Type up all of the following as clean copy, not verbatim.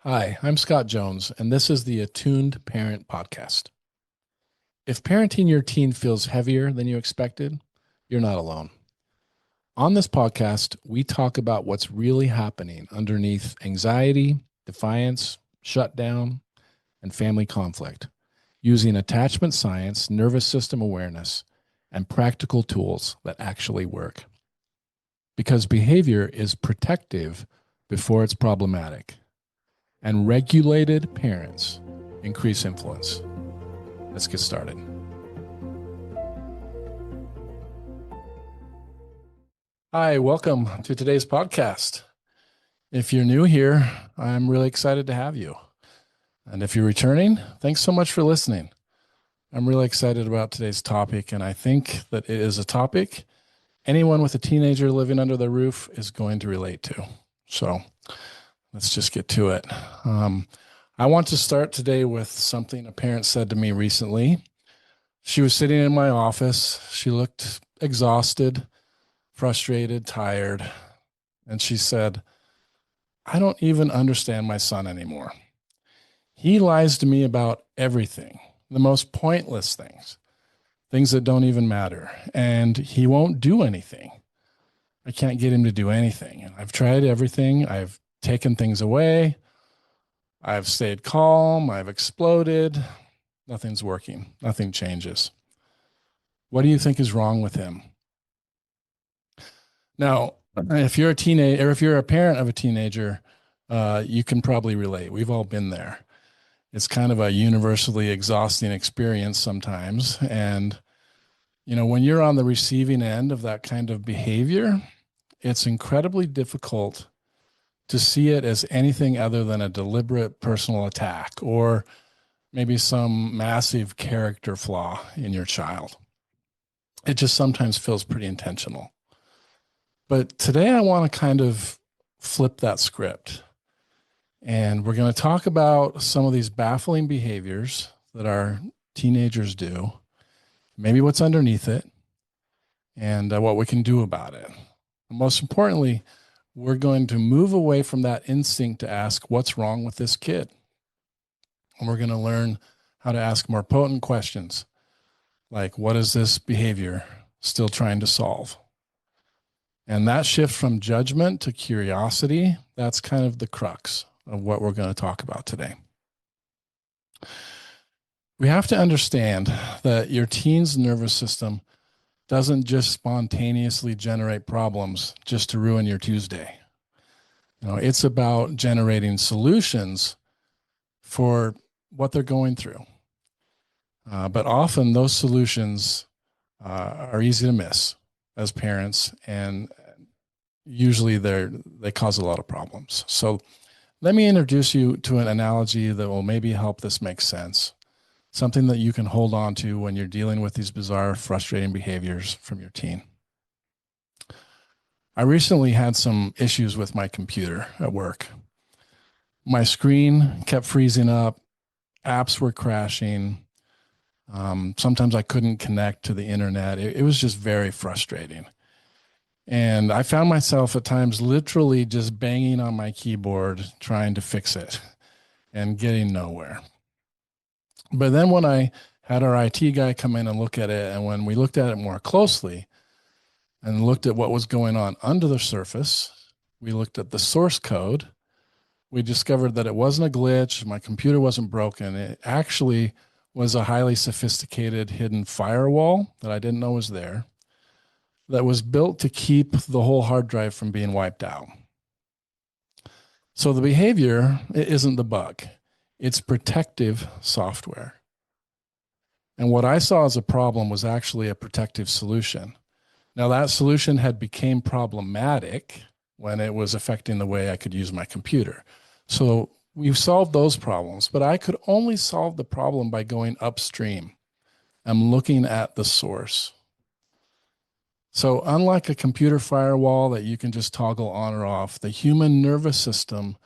Hi, I'm Scott Jones, and this is the Attuned Parent Podcast. If parenting your teen feels heavier than you expected, you're not alone. On this podcast, we talk about what's really happening underneath anxiety, defiance, shutdown, and family conflict, using attachment science, nervous system awareness, and practical tools that actually work. Because behavior is protective before it's problematic, and regulated parents increase influence. Let's get started. Hi, welcome to today's podcast. If you're new here, I'm really excited to have you. And if you're returning, thanks so much for listening. I'm really excited about today's topic, and I think that it is a topic anyone with a teenager living under their roof is going to relate to. So let's just get to it. I want to start today with something a parent said to me recently. She was sitting in my office. She looked exhausted, frustrated, tired. And she said, "I don't even understand my son anymore. He lies to me about everything, the most pointless things that don't even matter. And he won't do anything. I can't get him to do anything. And I've tried everything. I've taken things away. I've stayed calm. I've exploded. Nothing's working. Nothing changes. What do you think is wrong with him?" Now, if you're a teenager, or if you're a parent of a teenager, you can probably relate. We've all been there. It's kind of a universally exhausting experience sometimes. And, when you're on the receiving end of that kind of behavior, it's incredibly difficult to see it as anything other than a deliberate personal attack or maybe some massive character flaw in your child. It just sometimes feels pretty intentional. But today I want to kind of flip that script. And we're going to talk about some of these baffling behaviors that our teenagers do, maybe what's underneath it, and what we can do about it. And most importantly, we're going to move away from that instinct to ask, what's wrong with this kid? And we're going to learn how to ask more potent questions, like, what is this behavior still trying to solve? And that shift from judgment to curiosity, that's kind of the crux of what we're going to talk about today. We have to understand that your teen's nervous system doesn't just spontaneously generate problems just to ruin your Tuesday. It's about generating solutions for what they're going through. But often those solutions are easy to miss as parents, and usually they cause a lot of problems. So let me introduce you to an analogy that will maybe help this make sense, something that you can hold on to when you're dealing with these bizarre, frustrating behaviors from your teen. I recently had some issues with my computer at work. My screen kept freezing up, apps were crashing. Sometimes I couldn't connect to the internet. It was just very frustrating. And I found myself at times literally just banging on my keyboard, trying to fix it and getting nowhere. But then when I had our IT guy come in and look at it, and when we looked at it more closely and looked at what was going on under the surface, we looked at the source code. We discovered that it wasn't a glitch. My computer wasn't broken. It actually was a highly sophisticated hidden firewall that I didn't know was there, that was built to keep the whole hard drive from being wiped out. So the behavior isn't the bug. It's protective software. And what I saw as a problem was actually a protective solution. Now, that solution had become problematic when it was affecting the way I could use my computer. So we've solved those problems, but I could only solve the problem by going upstream. I'm looking at the source. So unlike a computer firewall that you can just toggle on or off, the human nervous system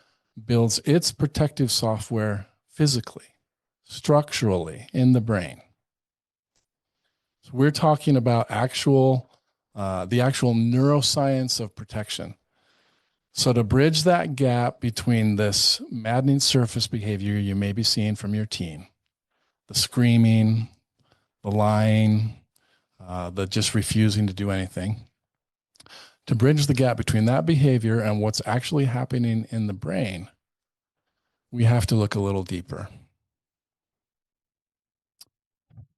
builds its protective software physically, structurally in the brain. So we're talking about the actual neuroscience of protection. So to bridge that gap between this maddening surface behavior you may be seeing from your teen, the screaming, the lying, the just refusing to do anything, to bridge the gap between that behavior and what's actually happening in the brain, we have to look a little deeper.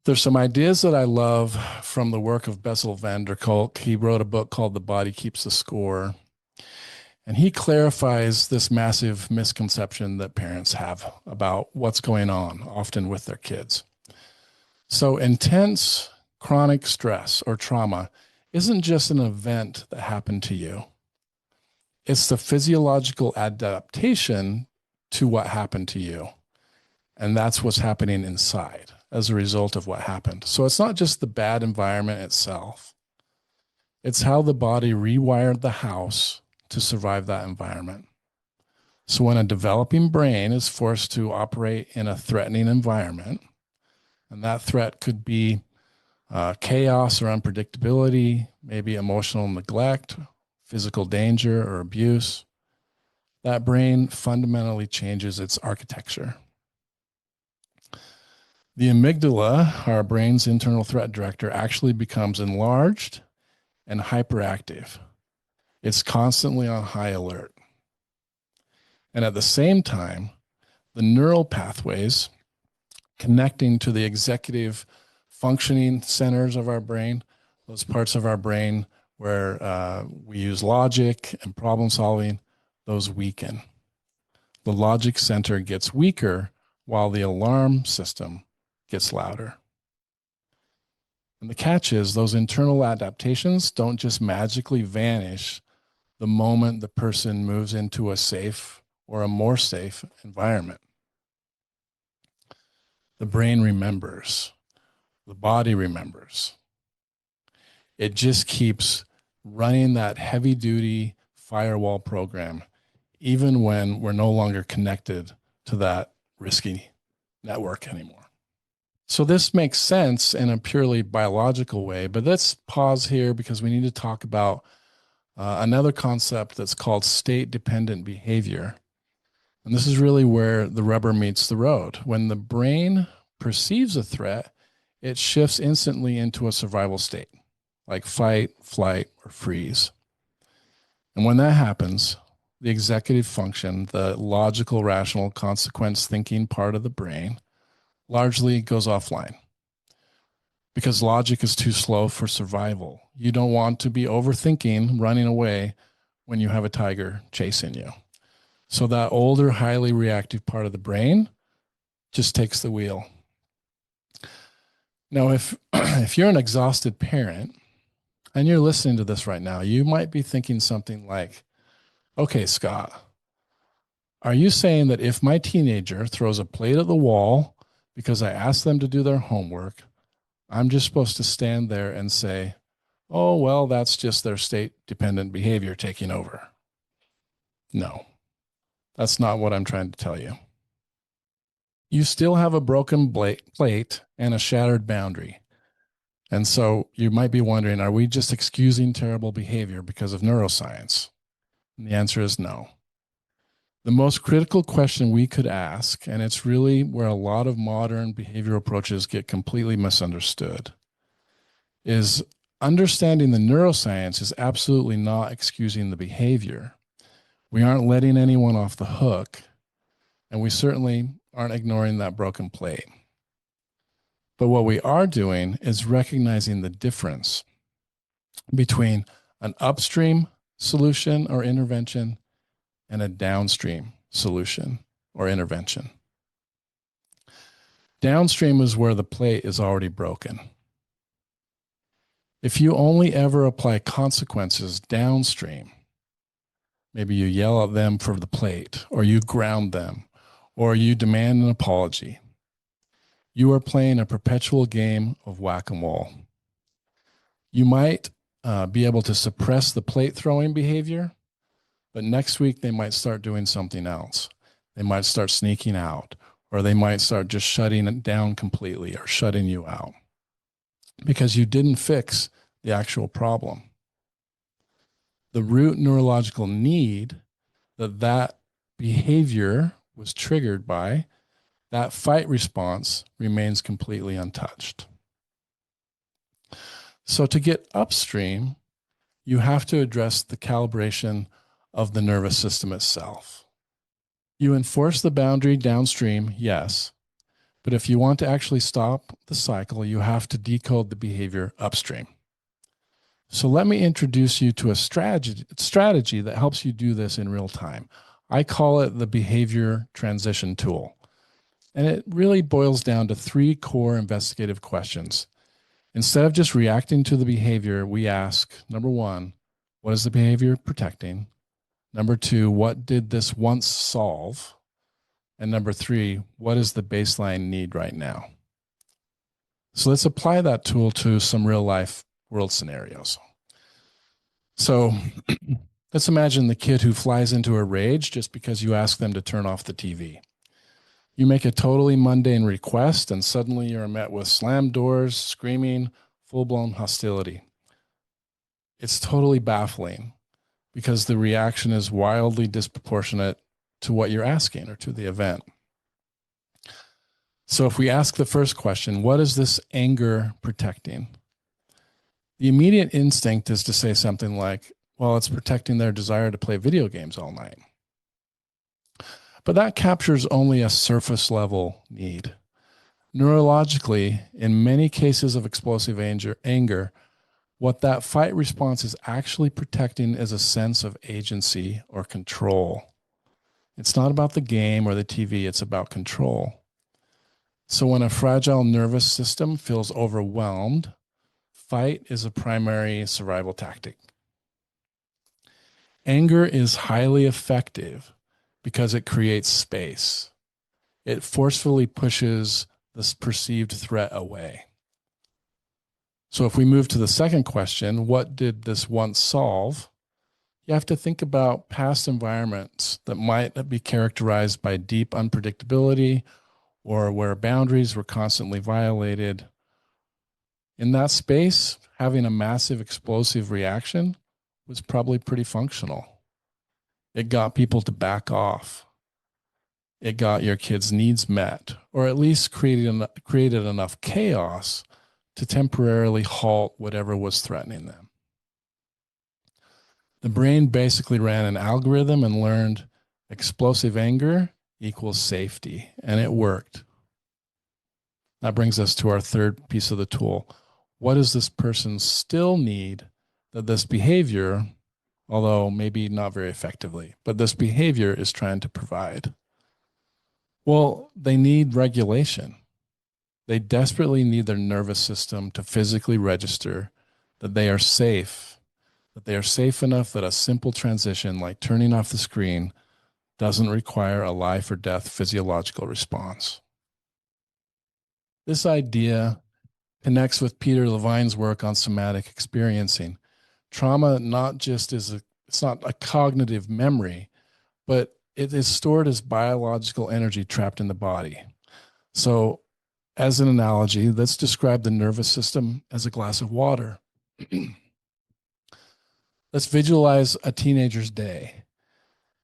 There's some ideas that I love from the work of Bessel van der Kolk. He wrote a book called The Body Keeps the Score. And he clarifies this massive misconception that parents have about what's going on, often with their kids. So intense chronic stress or trauma isn't just an event that happened to you. It's the physiological adaptation to what happened to you. And that's what's happening inside as a result of what happened. So it's not just the bad environment itself. It's how the body rewired the house to survive that environment. So when a developing brain is forced to operate in a threatening environment, and that threat could be chaos or unpredictability, maybe emotional neglect, physical danger or abuse, that brain fundamentally changes its architecture. The amygdala, our brain's internal threat director, actually becomes enlarged and hyperactive. It's constantly on high alert. And at the same time, the neural pathways connecting to the executive functioning centers of our brain, those parts of our brain where we use logic and problem solving, those weaken. The logic center gets weaker while the alarm system gets louder. And the catch is those internal adaptations don't just magically vanish the moment the person moves into a safe or a more safe environment. The brain remembers. The body remembers. It just keeps running that heavy-duty firewall program, even when we're no longer connected to that risky network anymore. So this makes sense in a purely biological way, but let's pause here because we need to talk about another concept that's called state-dependent behavior. And this is really where the rubber meets the road. When the brain perceives a threat, it shifts instantly into a survival state, like fight, flight, or freeze. And when that happens, the executive function, the logical, rational, consequence thinking part of the brain, largely goes offline because logic is too slow for survival. You don't want to be overthinking, running away when you have a tiger chasing you. So that older, highly reactive part of the brain just takes the wheel. Now, if you're an exhausted parent and you're listening to this right now, you might be thinking something like, okay, Scott, are you saying that if my teenager throws a plate at the wall because I asked them to do their homework, I'm just supposed to stand there and say, oh, well, that's just their state-dependent behavior taking over? No, that's not what I'm trying to tell you. You still have a broken plate and a shattered boundary. And so you might be wondering, are we just excusing terrible behavior because of neuroscience? And the answer is no. The most critical question we could ask, and it's really where a lot of modern behavioral approaches get completely misunderstood, is understanding the neuroscience is absolutely not excusing the behavior. We aren't letting anyone off the hook, and we certainly aren't ignoring that broken plate. But what we are doing is recognizing the difference between an upstream solution or intervention and a downstream solution or intervention. Downstream is where the plate is already broken. If you only ever apply consequences downstream, maybe you yell at them for the plate, or you ground them, or you demand an apology, you are playing a perpetual game of whack-a-mole. You might be able to suppress the plate throwing behavior, but next week they might start doing something else. They might start sneaking out, or they might start just shutting it down completely or shutting you out because you didn't fix the actual problem. The root neurological need that behavior was triggered by, that fight response remains completely untouched. So to get upstream, you have to address the calibration of the nervous system itself. You enforce the boundary downstream, yes, but if you want to actually stop the cycle, you have to decode the behavior upstream. So let me introduce you to a strategy that helps you do this in real time. I call it the behavior transition tool. And it really boils down to 3 core investigative questions. Instead of just reacting to the behavior, we ask, number 1, what is the behavior protecting? Number 2, what did this once solve? And number 3, what is the baseline need right now? So let's apply that tool to some real life world scenarios. So let's imagine the kid who flies into a rage just because you ask them to turn off the TV. You make a totally mundane request, and suddenly you're met with slammed doors, screaming, full-blown hostility. It's totally baffling because the reaction is wildly disproportionate to what you're asking or to the event. So if we ask the first question, what is this anger protecting? The immediate instinct is to say something like, well, it's protecting their desire to play video games all night. But that captures only a surface level need. Neurologically, in many cases of explosive anger, what that fight response is actually protecting is a sense of agency or control. It's not about the game or the TV, it's about control. So when a fragile nervous system feels overwhelmed, fight is a primary survival tactic. Anger is highly effective because it creates space. It forcefully pushes this perceived threat away. So if we move to the second question, what did this once solve? You have to think about past environments that might be characterized by deep unpredictability or where boundaries were constantly violated. In that space, having a massive explosive reaction was probably pretty functional. It got people to back off. It got your kids' needs met, or at least created enough chaos to temporarily halt whatever was threatening them. The brain basically ran an algorithm and learned explosive anger equals safety, and it worked. That brings us to our third piece of the tool. What does this person still need that this behavior, although maybe not very effectively, but this behavior is trying to provide? Well, they need regulation. They desperately need their nervous system to physically register that they are safe, that they are safe enough that a simple transition like turning off the screen doesn't require a life or death physiological response. This idea connects with Peter Levine's work on somatic experiencing. Trauma it's not a cognitive memory, but it is stored as biological energy trapped in the body. So as an analogy, let's describe the nervous system as a glass of water. Let's visualize a teenager's day.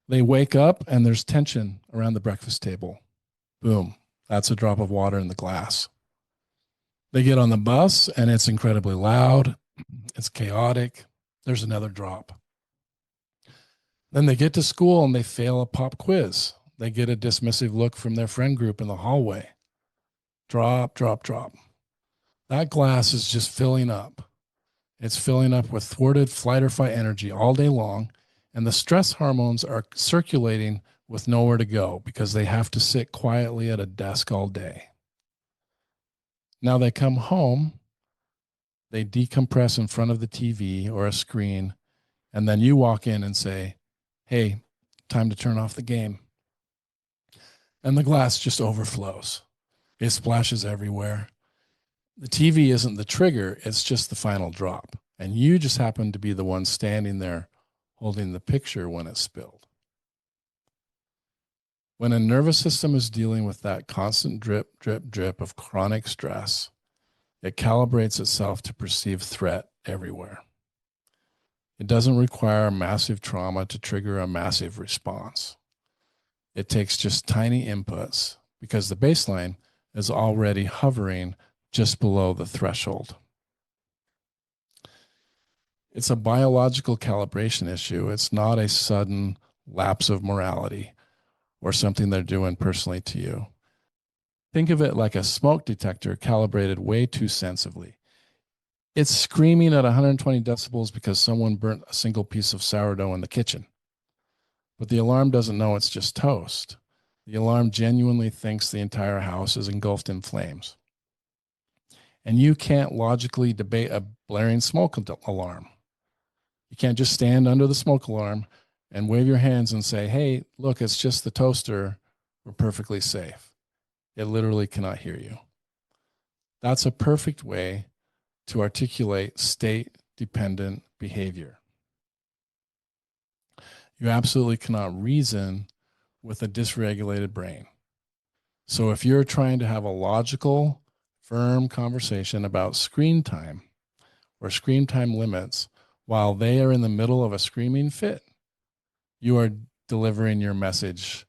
They wake up and there's tension around the breakfast table. Boom, that's a drop of water in the glass. They get on the bus and it's incredibly loud. It's chaotic. There's another drop. Then they get to school and they fail a pop quiz. They get a dismissive look from their friend group in the hallway. Drop, drop, drop. That glass is just filling up. It's filling up with thwarted flight or fight energy all day long, and the stress hormones are circulating with nowhere to go because they have to sit quietly at a desk all day. Now they come home, they decompress in front of the TV or a screen, and then you walk in and say, hey, time to turn off the game. And the glass just overflows. It splashes everywhere. The TV isn't the trigger, it's just the final drop. And you just happen to be the one standing there holding the picture when it's spilled. When a nervous system is dealing with that constant drip, drip, drip of chronic stress, it calibrates itself to perceive threat everywhere. It doesn't require a massive trauma to trigger a massive response. It takes just tiny inputs because the baseline is already hovering just below the threshold. It's a biological calibration issue. It's not a sudden lapse of morality or something they're doing personally to you. Think of it like a smoke detector calibrated way too sensibly. It's screaming at 120 decibels because someone burnt a single piece of sourdough in the kitchen. But the alarm doesn't know it's just toast. The alarm genuinely thinks the entire house is engulfed in flames. And you can't logically debate a blaring smoke alarm. You can't just stand under the smoke alarm and wave your hands and say, hey, look, it's just the toaster. We're perfectly safe. It literally cannot hear you. That's a perfect way to articulate state-dependent behavior. You absolutely cannot reason with a dysregulated brain. So if you're trying to have a logical, firm conversation about screen time or screen time limits while they are in the middle of a screaming fit, you are delivering your message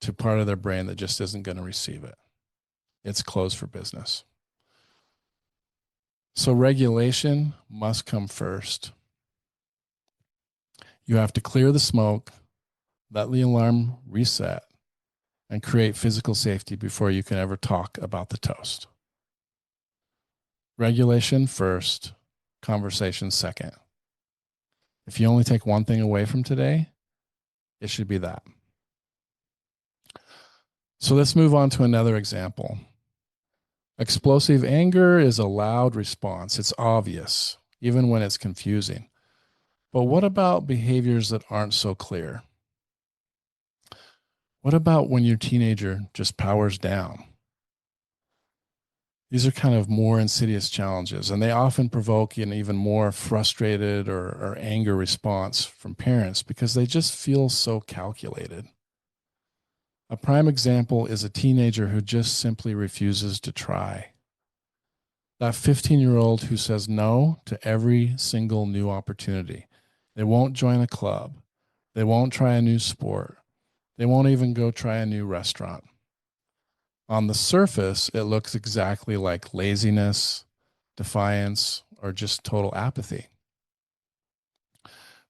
to part of their brain that just isn't going to receive it. It's closed for business. So regulation must come first. You have to clear the smoke, let the alarm reset, and create physical safety before you can ever talk about the toast. Regulation first, conversation second. If you only take one thing away from today, it should be that. So let's move on to another example. Explosive anger is a loud response. It's obvious, even when it's confusing. But what about behaviors that aren't so clear? What about when your teenager just powers down? These are kind of more insidious challenges, and they often provoke an even more frustrated or anger response from parents because they just feel so calculated. A prime example is a teenager who just simply refuses to try. That 15-year-old who says no to every single new opportunity. They won't join a club. They won't try a new sport. They won't even go try a new restaurant. On the surface, it looks exactly like laziness, defiance, or just total apathy.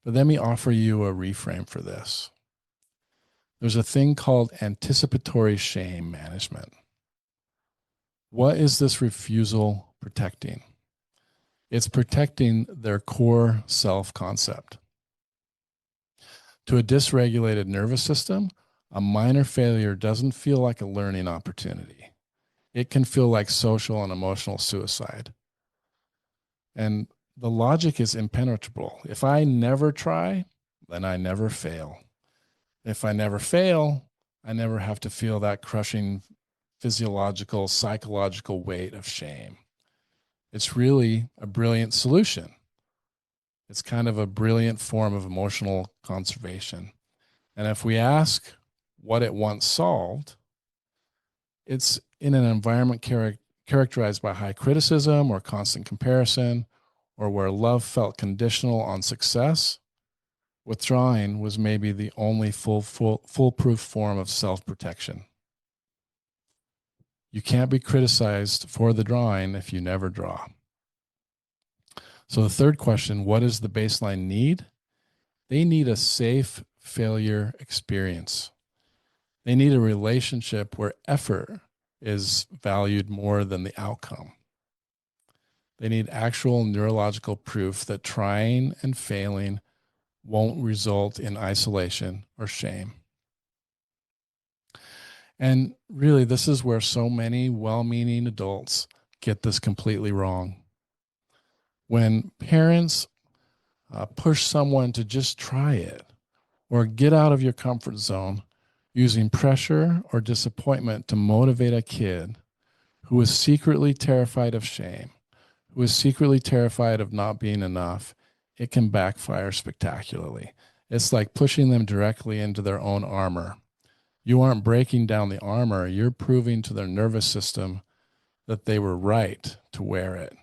But let me offer you a reframe for this. There's a thing called anticipatory shame management. What is this refusal protecting? It's protecting their core self-concept. To a dysregulated nervous system, a minor failure doesn't feel like a learning opportunity. It can feel like social and emotional suicide. And the logic is impenetrable. If I never try, then I never fail. If I never fail, I never have to feel that crushing physiological, psychological weight of shame. It's really a brilliant solution. It's kind of a brilliant form of emotional conservation. And if we ask what it once solved, it's in an environment characterized by high criticism or constant comparison, or where love felt conditional on success. Withdrawing was maybe the only foolproof form of self-protection. You can't be criticized for the drawing if you never draw. So the third question, what does the baseline need? They need a safe failure experience. They need a relationship where effort is valued more than the outcome. They need actual neurological proof that trying and failing won't result in isolation or shame. And really, this is where so many well-meaning adults get this completely wrong. When parents push someone to just try it or get out of your comfort zone using pressure or disappointment to motivate a kid who is secretly terrified of shame, who is secretly terrified of not being enough, it can backfire spectacularly. It's like pushing them directly into their own armor. You aren't breaking down the armor, you're proving to their nervous system that they were right to wear it,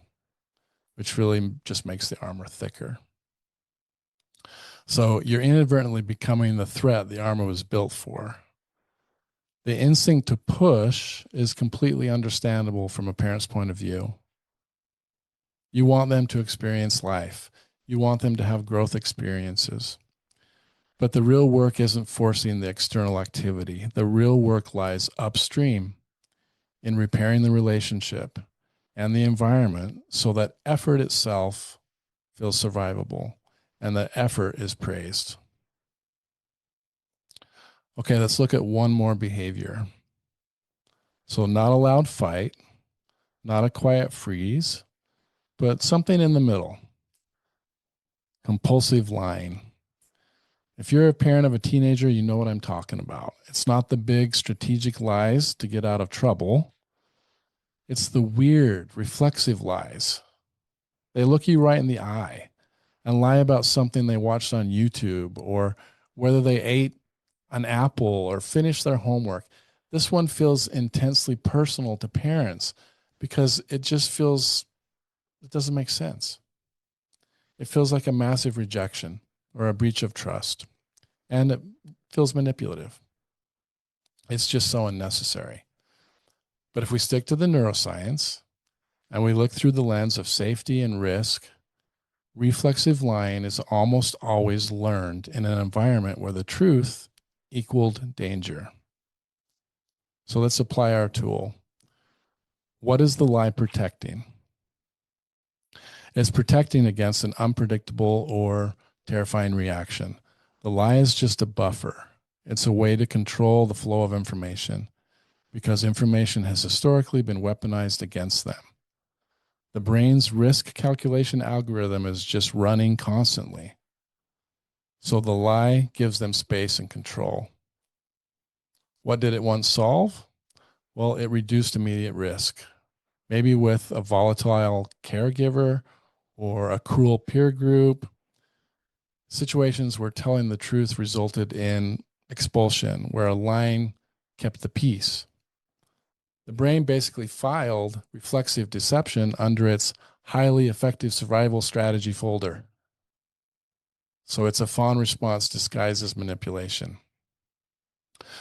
which really just makes the armor thicker. So you're inadvertently becoming the threat the armor was built for. The instinct to push is completely understandable from a parent's point of view. You want them to experience life. You want them to have growth experiences. But the real work isn't forcing the external activity. The real work lies upstream in repairing the relationship and the environment so that effort itself feels survivable and that effort is praised. Okay, let's look at one more behavior. So, not a loud fight, not a quiet freeze, but something in the middle. Compulsive lying. If you're a parent of a teenager, you know what I'm talking about. It's not the big strategic lies to get out of trouble. It's the weird, reflexive lies. They look you right in the eye and lie about something they watched on YouTube or whether they ate an apple or finished their homework. This one feels intensely personal to parents because it just feels, it doesn't make sense. It feels like a massive rejection or a breach of trust, and it feels manipulative. It's just so unnecessary. But if we stick to the neuroscience and we look through the lens of safety and risk, reflexive lying is almost always learned in an environment where the truth equaled danger. So let's apply our tool. What is the lie protecting? It's protecting against an unpredictable or terrifying reaction. The lie is just a buffer. It's a way to control the flow of information because information has historically been weaponized against them. The brain's risk calculation algorithm is just running constantly. So the lie gives them space and control. What did it once solve? Well, it reduced immediate risk, maybe with a volatile caregiver or a cruel peer group, situations where telling the truth resulted in expulsion, where a lying kept the peace. The brain basically filed reflexive deception under its highly effective survival strategy folder. So it's a fawn response disguised as manipulation.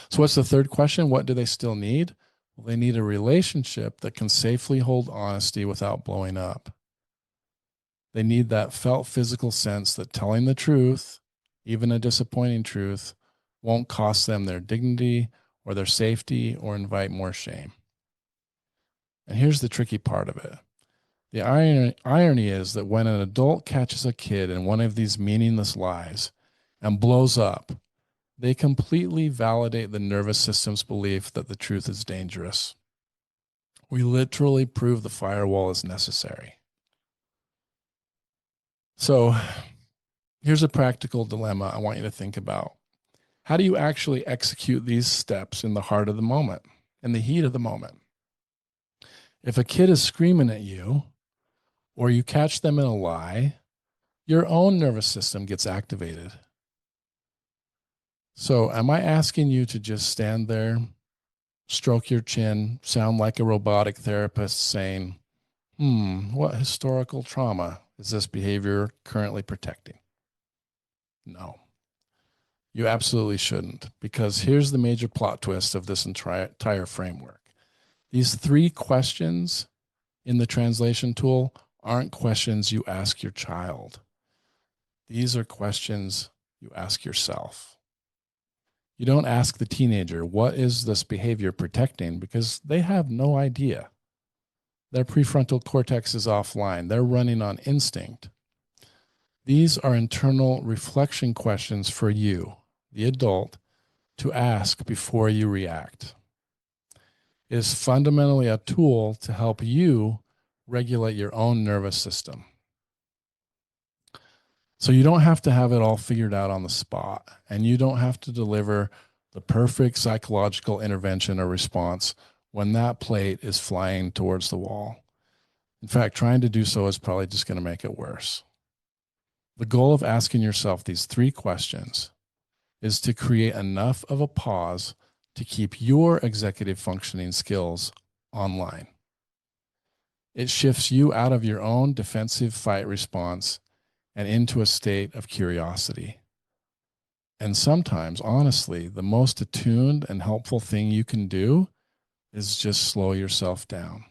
So what's the third question? What do they still need? Well, they need a relationship that can safely hold honesty without blowing up. They need that felt physical sense that telling the truth, even a disappointing truth, won't cost them their dignity or their safety or invite more shame. And here's the tricky part of it. The irony is that when an adult catches a kid in one of these meaningless lies and blows up, they completely validate the nervous system's belief that the truth is dangerous. We literally prove the firewall is necessary. So here's a practical dilemma I want you to think about. How do you actually execute these steps in the heart of the moment, in the heat of the moment? If a kid is screaming at you or you catch them in a lie, your own nervous system gets activated. So am I asking you to just stand there, stroke your chin, sound like a robotic therapist saying, what historical trauma is this behavior currently protecting? No, you absolutely shouldn't, because here's the major plot twist of this entire framework. These 3 questions in the translation tool aren't questions you ask your child. These are questions you ask yourself. You don't ask the teenager, what is this behavior protecting? Because they have no idea. Their prefrontal cortex is offline. They're running on instinct. These are internal reflection questions for you, the adult, to ask before you react. It is fundamentally a tool to help you regulate your own nervous system. So you don't have to have it all figured out on the spot, and you don't have to deliver the perfect psychological intervention or response when that plate is flying towards the wall. In fact, trying to do so is probably just going to make it worse. The goal of asking yourself these 3 questions is to create enough of a pause to keep your executive functioning skills online. It shifts you out of your own defensive fight response and into a state of curiosity. And sometimes, honestly, the most attuned and helpful thing you can do is just slow yourself down.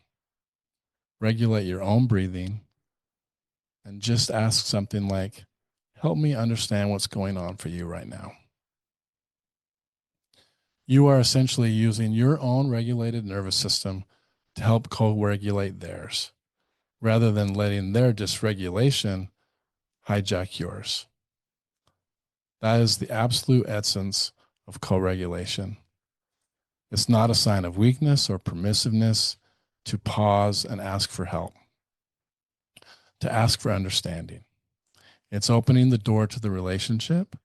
Regulate your own breathing and just ask something like, help me understand what's going on for you right now. You are essentially using your own regulated nervous system to help co-regulate theirs, rather than letting their dysregulation hijack yours. That is the absolute essence of co-regulation. It's not a sign of weakness or permissiveness to pause and ask for help, to ask for understanding. It's opening the door to the relationship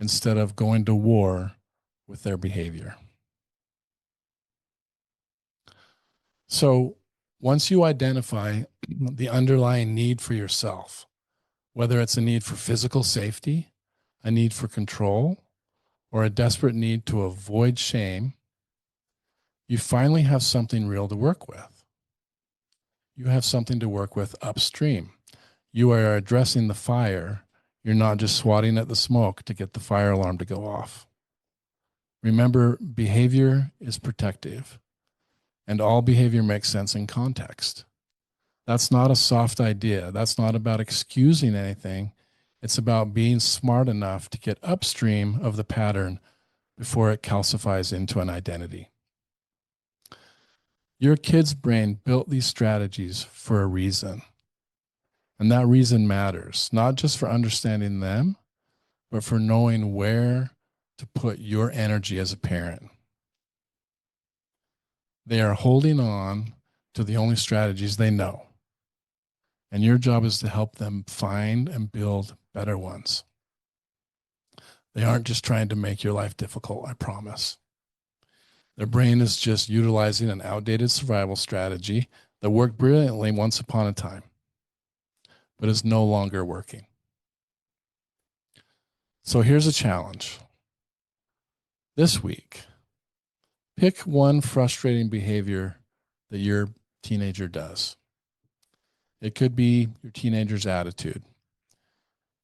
instead of going to war with their behavior. So once you identify the underlying need for yourself, whether it's a need for physical safety, a need for control, or a desperate need to avoid shame, you finally have something real to work with. You have something to work with upstream. You are addressing the fire. You're not just swatting at the smoke to get the fire alarm to go off. Remember, behavior is protective, and all behavior makes sense in context. That's not a soft idea. That's not about excusing anything. It's about being smart enough to get upstream of the pattern before it calcifies into an identity. Your kid's brain built these strategies for a reason. And that reason matters, not just for understanding them, but for knowing where to put your energy as a parent. They are holding on to the only strategies they know. And your job is to help them find and build better ones. They aren't just trying to make your life difficult, I promise. Their brain is just utilizing an outdated survival strategy that worked brilliantly once upon a time, but is no longer working. So here's a challenge. This week, pick one frustrating behavior that your teenager does. It could be your teenager's attitude.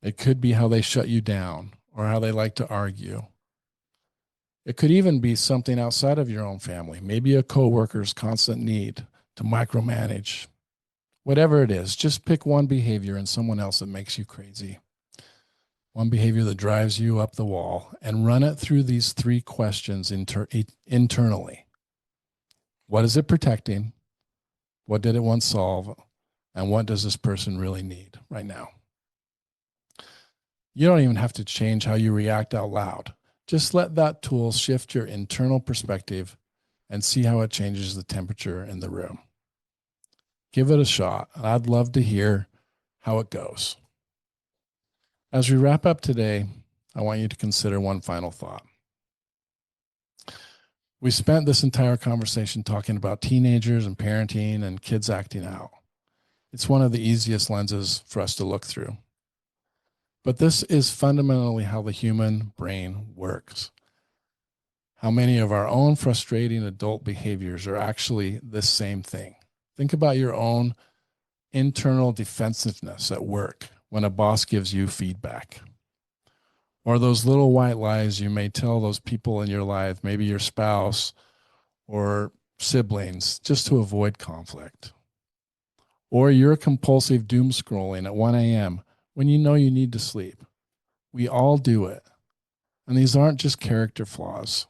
It could be how they shut you down or how they like to argue. It could even be something outside of your own family, maybe a coworker's constant need to micromanage. Whatever it is, just pick one behavior in someone else that makes you crazy. One behavior that drives you up the wall, and run it through these three questions internally. What is it protecting? What did it once solve? And what does this person really need right now? You don't even have to change how you react out loud. Just let that tool shift your internal perspective and see how it changes the temperature in the room. Give it a shot, and I'd love to hear how it goes. As we wrap up today, I want you to consider one final thought. We spent this entire conversation talking about teenagers and parenting and kids acting out. It's one of the easiest lenses for us to look through. But this is fundamentally how the human brain works. How many of our own frustrating adult behaviors are actually the same thing. Think about your own internal defensiveness at work when a boss gives you feedback. Or those little white lies you may tell those people in your life, maybe your spouse or siblings, just to avoid conflict. Or your compulsive doom scrolling at 1 a.m. when you know you need to sleep. We all do it. And these aren't just character flaws.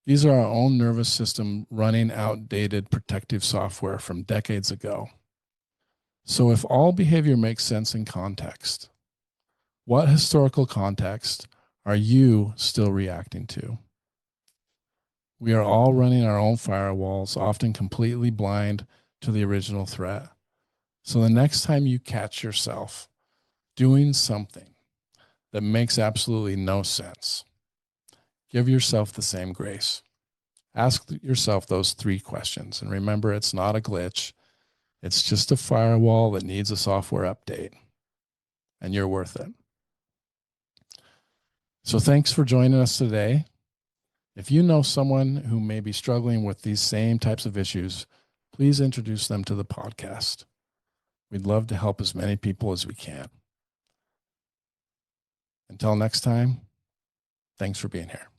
These are our own nervous system running outdated protective software from decades ago. So if all behavior makes sense in context, what historical context are you still reacting to? We are all running our own firewalls, often completely blind to the original threat. So the next time you catch yourself doing something that makes absolutely no sense, give yourself the same grace. Ask yourself those three questions. And remember, it's not a glitch. It's just a firewall that needs a software update. And you're worth it. So thanks for joining us today. If you know someone who may be struggling with these same types of issues, please introduce them to the podcast. We'd love to help as many people as we can. Until next time, Thanks for being here.